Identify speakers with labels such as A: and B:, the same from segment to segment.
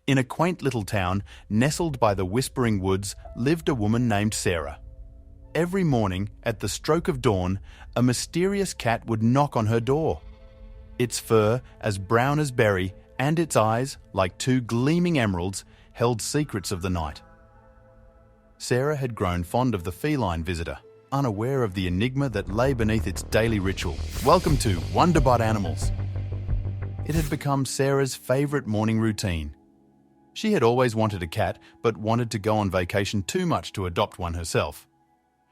A: In a quaint little town, nestled by the whispering woods, lived a woman named Sarah. Every morning, at the stroke of dawn, a mysterious cat would knock on her door. Its fur, as brown as berry, and its eyes, like two gleaming emeralds, held secrets of the night. Sarah had grown fond of the feline visitor, unaware of the enigma that lay beneath its daily ritual. Welcome to Wonderbot Animals. It had become Sarah's favourite morning routine. She had always wanted a cat, but wanted to go on vacation too much to adopt one herself.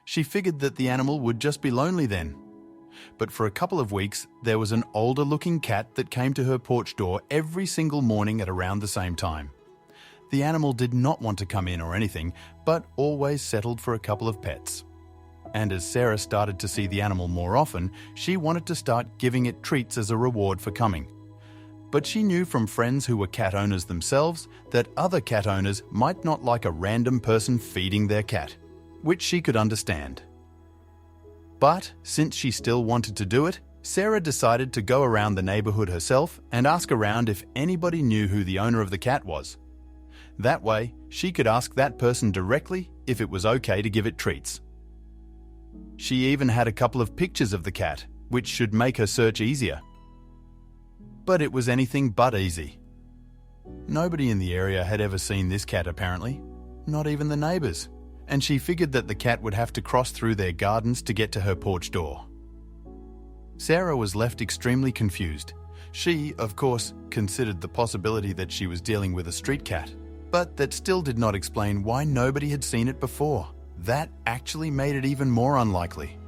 A: She figured that the animal would just be lonely then. But for a couple of weeks, there was an older-looking cat that came to her porch door every single morning at around the same time. The animal did not want to come in or anything, but always settled for a couple of pets. And as Sarah started to see the animal more often, she wanted to start giving it treats as a reward for coming. But she knew from friends who were cat owners themselves that other cat owners might not like a random person feeding their cat, which she could understand. But since she still wanted to do it, Sarah decided to go around the neighborhood herself and ask around if anybody knew who the owner of the cat was. That way, she could ask that person directly if it was okay to give it treats. She even had a couple of pictures of the cat, which should make her search easier. But it was anything but easy. Nobody in the area had ever seen this cat apparently, not even the neighbors, and she figured that the cat would have to cross through their gardens to get to her porch door. Sarah was left extremely confused. She, of course, considered the possibility that she was dealing with a street cat, but that still did not explain why nobody had seen it before. That actually made it even more unlikely.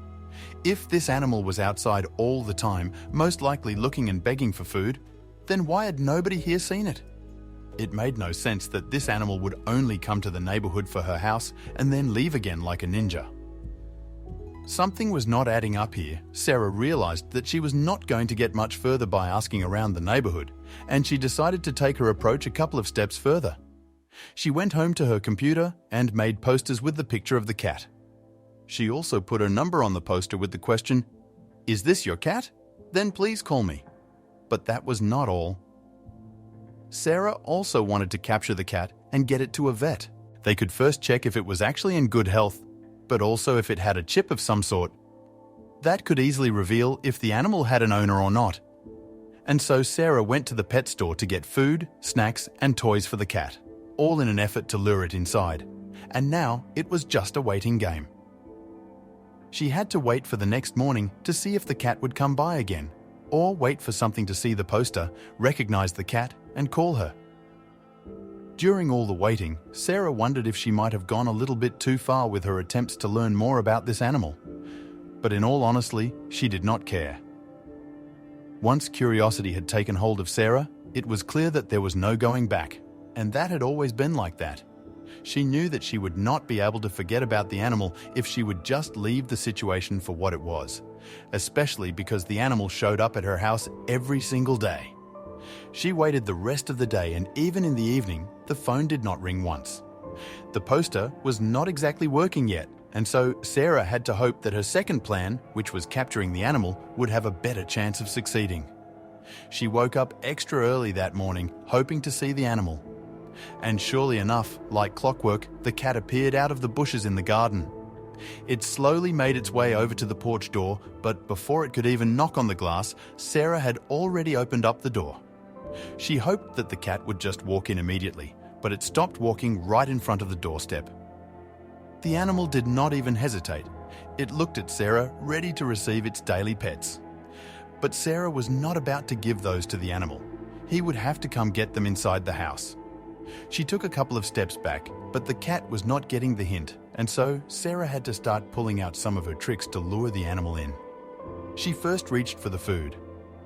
A: If this animal was outside all the time, most likely looking and begging for food, then why had nobody here seen it? It made no sense that this animal would only come to the neighborhood for her house and then leave again like a ninja. Something was not adding up here. Sarah realized that she was not going to get much further by asking around the neighborhood, and she decided to take her approach a couple of steps further. She went home to her computer and made posters with the picture of the cat. She also put her number on the poster with the question, "Is this your cat? Then please call me." But that was not all. Sarah also wanted to capture the cat and get it to a vet. They could first check if it was actually in good health, but also if it had a chip of some sort. That could easily reveal if the animal had an owner or not. And so Sarah went to the pet store to get food, snacks, and toys for the cat, all in an effort to lure it inside. And now it was just a waiting game. She had to wait for the next morning to see if the cat would come by again, or wait for something to see the poster, recognize the cat, and call her. During all the waiting, Sarah wondered if she might have gone a little bit too far with her attempts to learn more about this animal. But in all honesty, she did not care. Once curiosity had taken hold of Sarah, it was clear that there was no going back, and that had always been like that. She knew that she would not be able to forget about the animal if she would just leave the situation for what it was, especially because the animal showed up at her house every single day. She waited the rest of the day, and even in the evening, the phone did not ring once. The poster was not exactly working yet, and so Sarah had to hope that her second plan, which was capturing the animal, would have a better chance of succeeding. She woke up extra early that morning, hoping to see the animal. And surely enough, like clockwork, the cat appeared out of the bushes in the garden. It slowly made its way over to the porch door, but before it could even knock on the glass, Sarah had already opened up the door. She hoped that the cat would just walk in immediately, but it stopped walking right in front of the doorstep. The animal did not even hesitate. It looked at Sarah, ready to receive its daily pets. But Sarah was not about to give those to the animal. He would have to come get them inside the house. She took a couple of steps back, but the cat was not getting the hint, and so Sarah had to start pulling out some of her tricks to lure the animal in. She first reached for the food.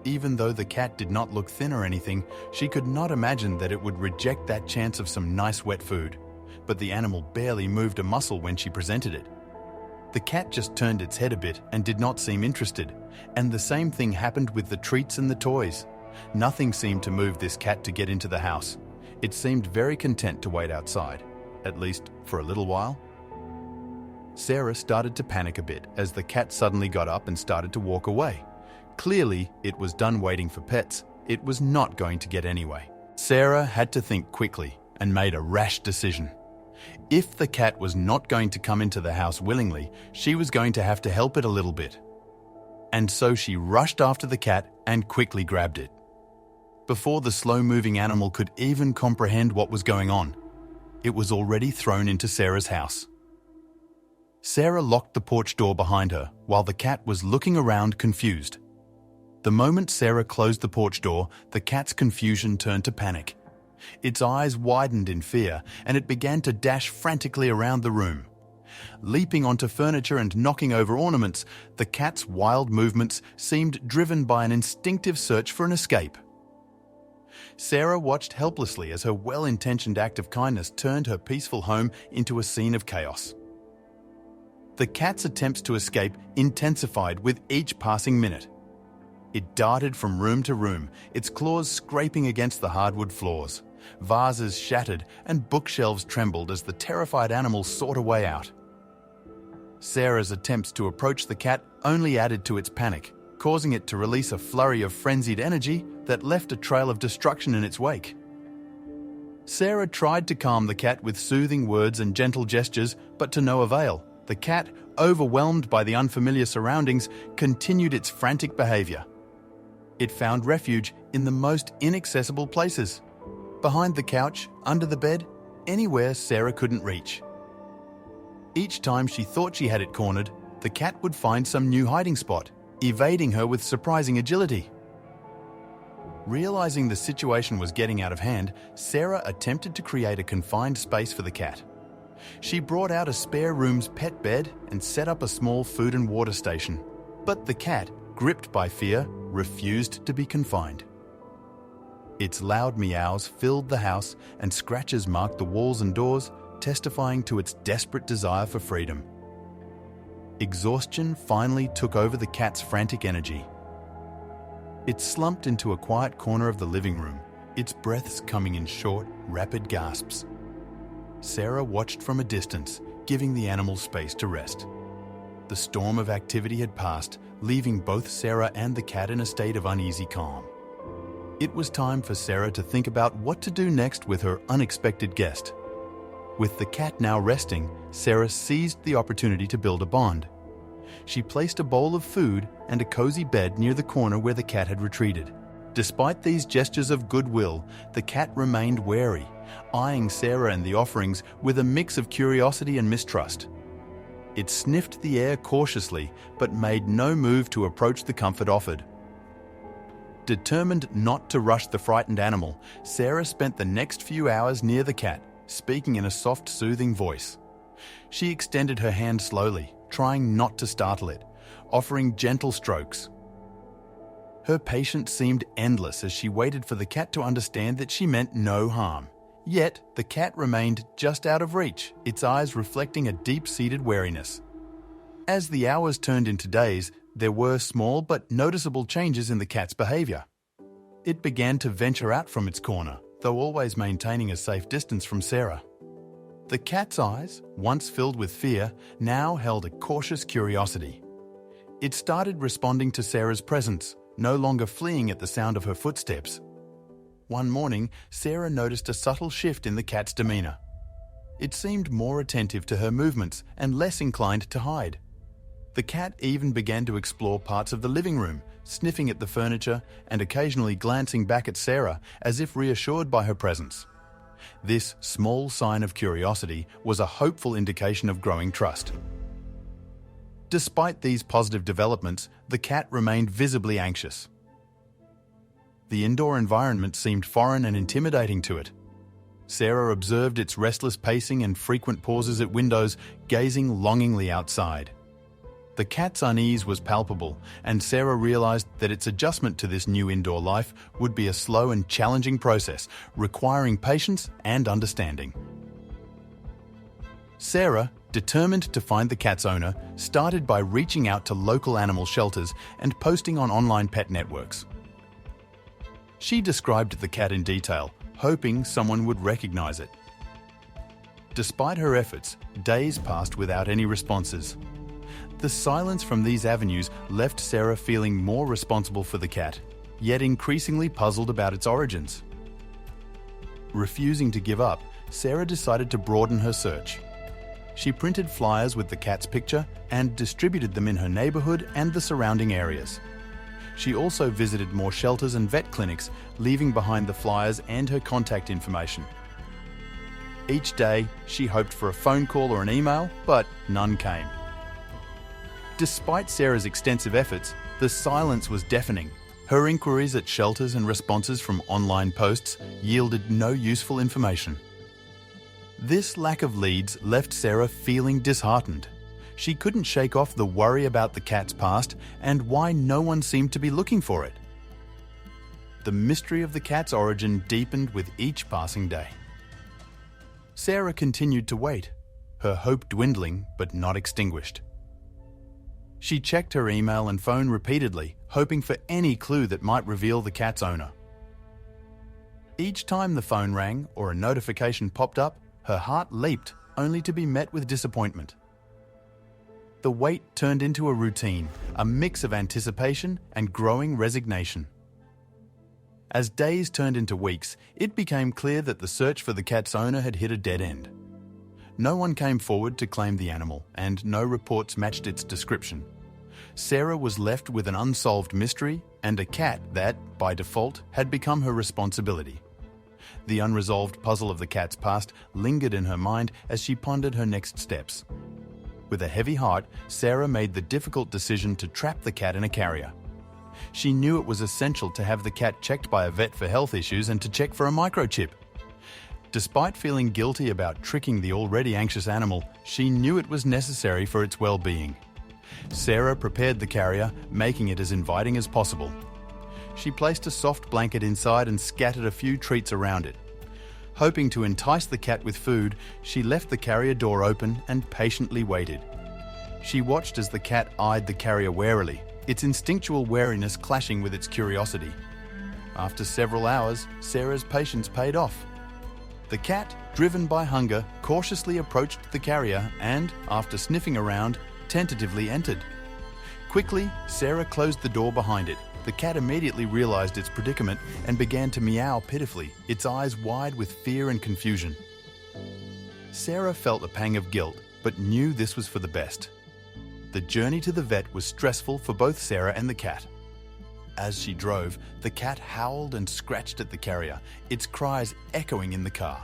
A: Even though the cat did not look thin or anything, she could not imagine that it would reject that chance of some nice wet food. But the animal barely moved a muscle when she presented it. The cat just turned its head a bit and did not seem interested, and the same thing happened with the treats and the toys. Nothing seemed to move this cat to get into the house. It seemed very content to wait outside, at least for a little while. Sarah started to panic a bit as the cat suddenly got up and started to walk away. Clearly, it was done waiting for pets. It was not going to get anyway. Sarah had to think quickly and made a rash decision. If the cat was not going to come into the house willingly, she was going to have to help it a little bit. And so she rushed after the cat and quickly grabbed it. Before the slow-moving animal could even comprehend what was going on, it was already thrown into Sarah's house. Sarah locked the porch door behind her while the cat was looking around confused. The moment Sarah closed the porch door, the cat's confusion turned to panic. Its eyes widened in fear, and it began to dash frantically around the room. Leaping onto furniture and knocking over ornaments, the cat's wild movements seemed driven by an instinctive search for an escape. Sarah watched helplessly as her well-intentioned act of kindness turned her peaceful home into a scene of chaos. The cat's attempts to escape intensified with each passing minute. It darted from room to room, its claws scraping against the hardwood floors. Vases shattered and bookshelves trembled as the terrified animal sought a way out. Sarah's attempts to approach the cat only added to its panic, causing it to release a flurry of frenzied energy that left a trail of destruction in its wake. Sarah tried to calm the cat with soothing words and gentle gestures, but to no avail. The cat, overwhelmed by the unfamiliar surroundings, continued its frantic behavior. It found refuge in the most inaccessible places. Behind the couch, under the bed, anywhere Sarah couldn't reach. Each time she thought she had it cornered, the cat would find some new hiding spot, evading her with surprising agility. Realizing the situation was getting out of hand, Sarah attempted to create a confined space for the cat. She brought out a spare room's pet bed and set up a small food and water station. But the cat, gripped by fear, refused to be confined. Its loud meows filled the house and scratches marked the walls and doors, testifying to its desperate desire for freedom. Exhaustion finally took over the cat's frantic energy. It slumped into a quiet corner of the living room, its breaths coming in short, rapid gasps. Sarah watched from a distance, giving the animal space to rest. The storm of activity had passed, leaving both Sarah and the cat in a state of uneasy calm. It was time for Sarah to think about what to do next with her unexpected guest. With the cat now resting, Sarah seized the opportunity to build a bond. She placed a bowl of food and a cozy bed near the corner where the cat had retreated. Despite these gestures of goodwill, the cat remained wary, eyeing Sarah and the offerings with a mix of curiosity and mistrust. It sniffed the air cautiously, but made no move to approach the comfort offered. Determined not to rush the frightened animal, Sarah spent the next few hours near the cat, speaking in a soft, soothing voice. She extended her hand slowly, trying not to startle it, offering gentle strokes. Her patience seemed endless as she waited for the cat to understand that she meant no harm. Yet, the cat remained just out of reach, its eyes reflecting a deep-seated wariness. As the hours turned into days, there were small but noticeable changes in the cat's behavior. It began to venture out from its corner, though always maintaining a safe distance from Sarah. The cat's eyes, once filled with fear, now held a cautious curiosity. It started responding to Sarah's presence, no longer fleeing at the sound of her footsteps. One morning, Sarah noticed a subtle shift in the cat's demeanor. It seemed more attentive to her movements and less inclined to hide. The cat even began to explore parts of the living room, sniffing at the furniture and occasionally glancing back at Sarah as if reassured by her presence. This small sign of curiosity was a hopeful indication of growing trust. Despite these positive developments, the cat remained visibly anxious. The indoor environment seemed foreign and intimidating to it. Sarah observed its restless pacing and frequent pauses at windows, gazing longingly outside. The cat's unease was palpable, and Sarah realized that its adjustment to this new indoor life would be a slow and challenging process, requiring patience and understanding. Sarah, determined to find the cat's owner, started by reaching out to local animal shelters and posting on online pet networks. She described the cat in detail, hoping someone would recognize it. Despite her efforts, days passed without any responses. The silence from these avenues left Sarah feeling more responsible for the cat, yet increasingly puzzled about its origins. Refusing to give up, Sarah decided to broaden her search. She printed flyers with the cat's picture and distributed them in her neighborhood and the surrounding areas. She also visited more shelters and vet clinics, leaving behind the flyers and her contact information. Each day, she hoped for a phone call or an email, but none came. Despite Sarah's extensive efforts, the silence was deafening. Her inquiries at shelters and responses from online posts yielded no useful information. This lack of leads left Sarah feeling disheartened. She couldn't shake off the worry about the cat's past and why no one seemed to be looking for it. The mystery of the cat's origin deepened with each passing day. Sarah continued to wait, her hope dwindling but not extinguished. She checked her email and phone repeatedly, hoping for any clue that might reveal the cat's owner. Each time the phone rang or a notification popped up, her heart leaped, only to be met with disappointment. The wait turned into a routine, a mix of anticipation and growing resignation. As days turned into weeks, it became clear that the search for the cat's owner had hit a dead end. No one came forward to claim the animal, and no reports matched its description. Sarah was left with an unsolved mystery and a cat that, by default, had become her responsibility. The unresolved puzzle of the cat's past lingered in her mind as she pondered her next steps. With a heavy heart, Sarah made the difficult decision to trap the cat in a carrier. She knew it was essential to have the cat checked by a vet for health issues and to check for a microchip. Despite feeling guilty about tricking the already anxious animal, she knew it was necessary for its well-being. Sarah prepared the carrier, making it as inviting as possible. She placed a soft blanket inside and scattered a few treats around it. Hoping to entice the cat with food, she left the carrier door open and patiently waited. She watched as the cat eyed the carrier warily, its instinctual wariness clashing with its curiosity. After several hours, Sarah's patience paid off. The cat, driven by hunger, cautiously approached the carrier and, after sniffing around, tentatively entered. Quickly, Sarah closed the door behind it. The cat immediately realized its predicament and began to meow pitifully, its eyes wide with fear and confusion. Sarah felt a pang of guilt, but knew this was for the best. The journey to the vet was stressful for both Sarah and the cat. As she drove, the cat howled and scratched at the carrier, its cries echoing in the car.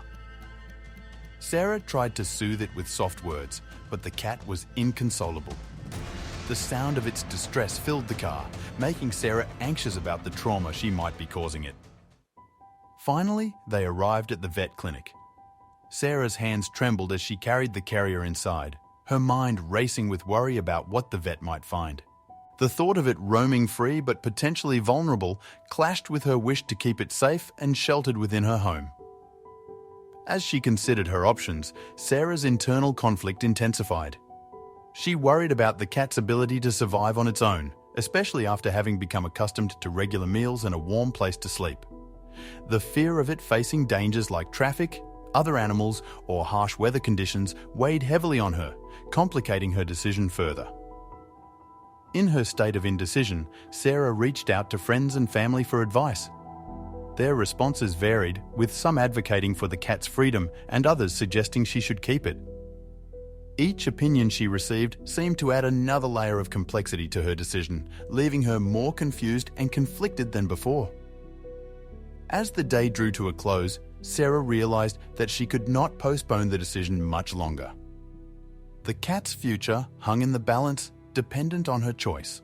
A: Sarah tried to soothe it with soft words, but the cat was inconsolable. The sound of its distress filled the car, making Sarah anxious about the trauma she might be causing it. Finally, they arrived at the vet clinic. Sarah's hands trembled as she carried the carrier inside, her mind racing with worry about what the vet might find. The thought of it roaming free but potentially vulnerable clashed with her wish to keep it safe and sheltered within her home. As she considered her options, Sarah's internal conflict intensified. She worried about the cat's ability to survive on its own, especially after having become accustomed to regular meals and a warm place to sleep. The fear of it facing dangers like traffic, other animals, or harsh weather conditions weighed heavily on her, complicating her decision further. In her state of indecision, Sarah reached out to friends and family for advice. Their responses varied, with some advocating for the cat's freedom and others suggesting she should keep it. Each opinion she received seemed to add another layer of complexity to her decision, leaving her more confused and conflicted than before. As the day drew to a close, Sarah realized that she could not postpone the decision much longer. The cat's future hung in the balance, dependent on her choice.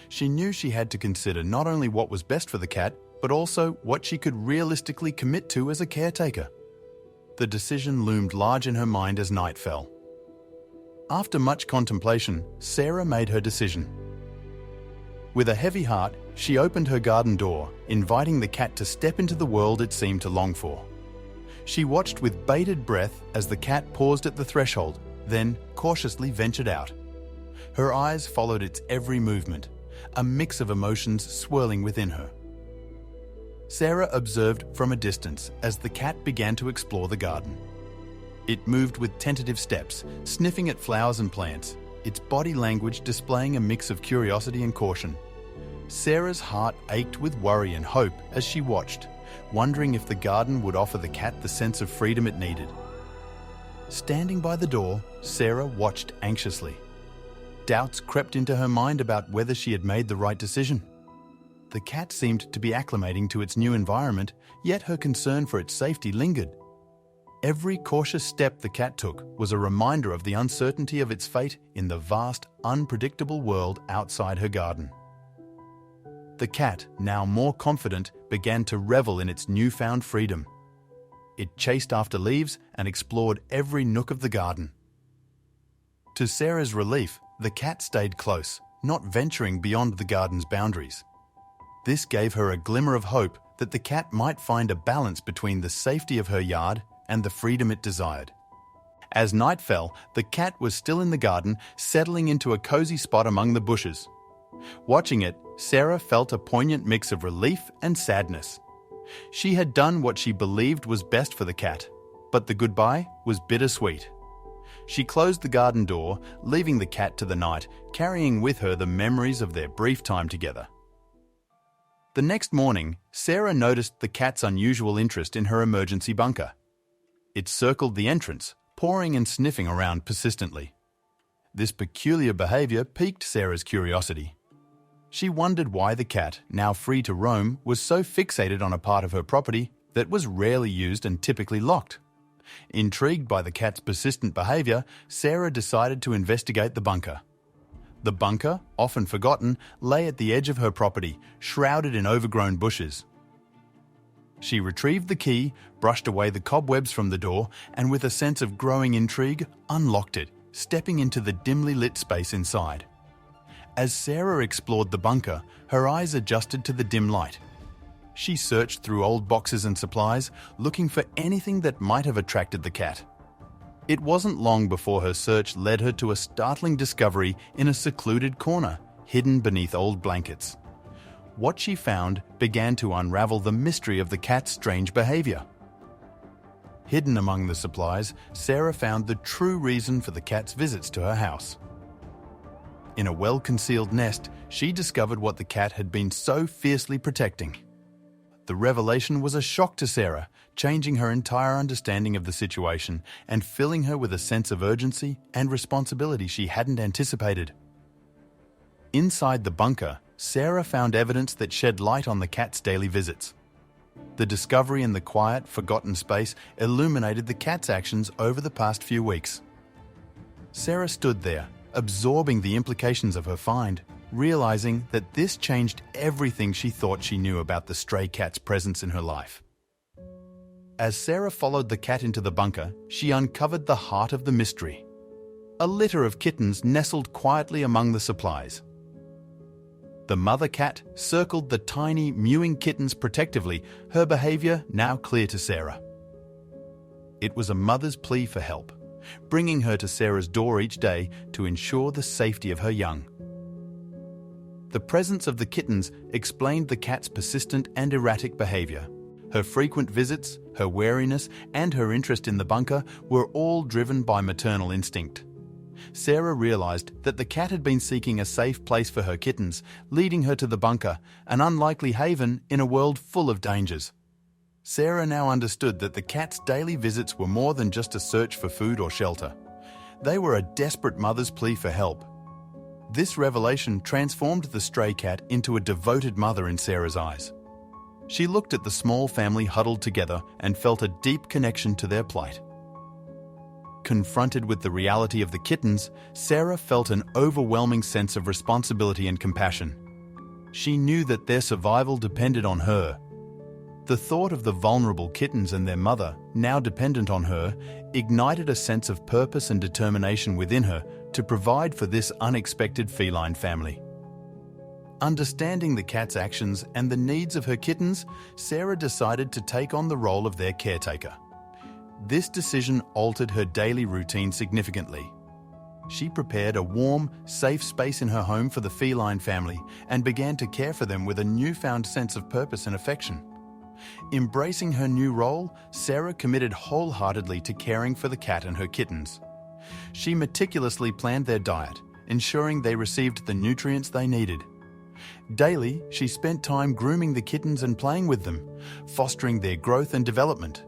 A: She knew she had to consider not only what was best for the cat, but also what she could realistically commit to as a caretaker. The decision loomed large in her mind as night fell. After much contemplation, Sarah made her decision. With a heavy heart, she opened her garden door, inviting the cat to step into the world it seemed to long for. She watched with bated breath as the cat paused at the threshold, then cautiously ventured out. Her eyes followed its every movement, a mix of emotions swirling within her. Sarah observed from a distance as the cat began to explore the garden. It moved with tentative steps, sniffing at flowers and plants, its body language displaying a mix of curiosity and caution. Sarah's heart ached with worry and hope as she watched, wondering if the garden would offer the cat the sense of freedom it needed. Standing by the door, Sarah watched anxiously. Doubts crept into her mind about whether she had made the right decision. The cat seemed to be acclimating to its new environment, yet her concern for its safety lingered. Every cautious step the cat took was a reminder of the uncertainty of its fate in the vast, unpredictable world outside her garden. The cat, now more confident, began to revel in its newfound freedom. It chased after leaves and explored every nook of the garden. To Sarah's relief, the cat stayed close, not venturing beyond the garden's boundaries. This gave her a glimmer of hope that the cat might find a balance between the safety of her yard and the freedom it desired. As night fell, the cat was still in the garden, settling into a cozy spot among the bushes. Watching it, Sarah felt a poignant mix of relief and sadness. She had done what she believed was best for the cat, but the goodbye was bittersweet. She closed the garden door, leaving the cat to the night, carrying with her the memories of their brief time together. The next morning, Sarah noticed the cat's unusual interest in her emergency bunker. It circled the entrance, pawing and sniffing around persistently. This peculiar behavior piqued Sarah's curiosity. She wondered why the cat, now free to roam, was so fixated on a part of her property that was rarely used and typically locked. Intrigued by the cat's persistent behavior, Sarah decided to investigate the bunker. The bunker, often forgotten, lay at the edge of her property, shrouded in overgrown bushes. She retrieved the key, brushed away the cobwebs from the door, and with a sense of growing intrigue, unlocked it, stepping into the dimly lit space inside. As Sarah explored the bunker, her eyes adjusted to the dim light. She searched through old boxes and supplies, looking for anything that might have attracted the cat. It wasn't long before her search led her to a startling discovery in a secluded corner, hidden beneath old blankets. What she found began to unravel the mystery of the cat's strange behavior. Hidden among the supplies, Sarah found the true reason for the cat's visits to her house. In a well-concealed nest, she discovered what the cat had been so fiercely protecting. The revelation was a shock to Sarah, changing her entire understanding of the situation and filling her with a sense of urgency and responsibility she hadn't anticipated. Inside the bunker, Sarah found evidence that shed light on the cat's daily visits. The discovery in the quiet, forgotten space illuminated the cat's actions over the past few weeks. Sarah stood there, absorbing the implications of her find, realizing that this changed everything she thought she knew about the stray cat's presence in her life. As Sarah followed the cat into the bunker, she uncovered the heart of the mystery. A litter of kittens nestled quietly among the supplies. The mother cat circled the tiny, mewing kittens protectively, her behavior now clear to Sarah. It was a mother's plea for help, bringing her to Sarah's door each day to ensure the safety of her young. The presence of the kittens explained the cat's persistent and erratic behavior. Her frequent visits, her wariness, and her interest in the bunker were all driven by maternal instinct. Sarah realized that the cat had been seeking a safe place for her kittens, leading her to the bunker, an unlikely haven in a world full of dangers. Sarah now understood that the cat's daily visits were more than just a search for food or shelter. They were a desperate mother's plea for help. This revelation transformed the stray cat into a devoted mother in Sarah's eyes. She looked at the small family huddled together and felt a deep connection to their plight. Confronted with the reality of the kittens, Sarah felt an overwhelming sense of responsibility and compassion. She knew that their survival depended on her. The thought of the vulnerable kittens and their mother, now dependent on her, ignited a sense of purpose and determination within her to provide for this unexpected feline family. Understanding the cat's actions and the needs of her kittens, Sarah decided to take on the role of their caretaker. This decision altered her daily routine significantly. She prepared a warm, safe space in her home for the feline family and began to care for them with a newfound sense of purpose and affection. Embracing her new role, Sarah committed wholeheartedly to caring for the cat and her kittens. She meticulously planned their diet, ensuring they received the nutrients they needed. Daily, she spent time grooming the kittens and playing with them, fostering their growth and development.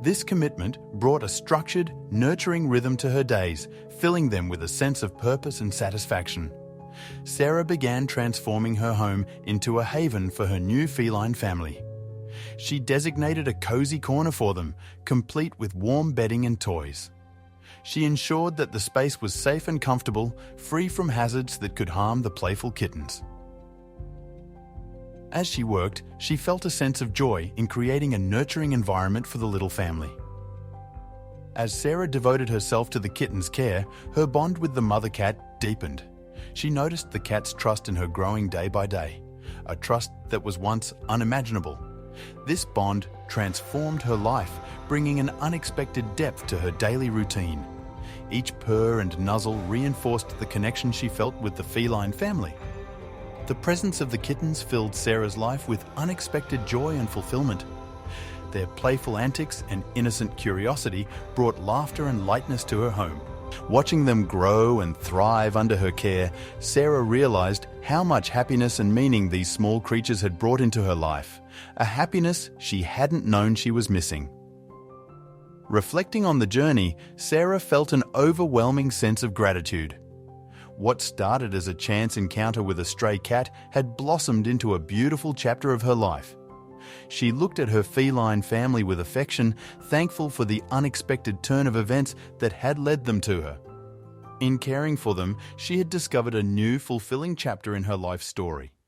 A: This commitment brought a structured, nurturing rhythm to her days, filling them with a sense of purpose and satisfaction. Sarah began transforming her home into a haven for her new feline family. She designated a cozy corner for them, complete with warm bedding and toys. She ensured that the space was safe and comfortable, free from hazards that could harm the playful kittens. As she worked, she felt a sense of joy in creating a nurturing environment for the little family. As Sarah devoted herself to the kitten's care, her bond with the mother cat deepened. She noticed the cat's trust in her growing day by day, a trust that was once unimaginable. This bond transformed her life, bringing an unexpected depth to her daily routine. Each purr and nuzzle reinforced the connection she felt with the feline family. The presence of the kittens filled Sarah's life with unexpected joy and fulfillment. Their playful antics and innocent curiosity brought laughter and lightness to her home. Watching them grow and thrive under her care, Sarah realized how much happiness and meaning these small creatures had brought into her life, a happiness she hadn't known she was missing. Reflecting on the journey, Sarah felt an overwhelming sense of gratitude. What started as a chance encounter with a stray cat had blossomed into a beautiful chapter of her life. She looked at her feline family with affection, thankful for the unexpected turn of events that had led them to her. In caring for them, she had discovered a new, fulfilling chapter in her life story.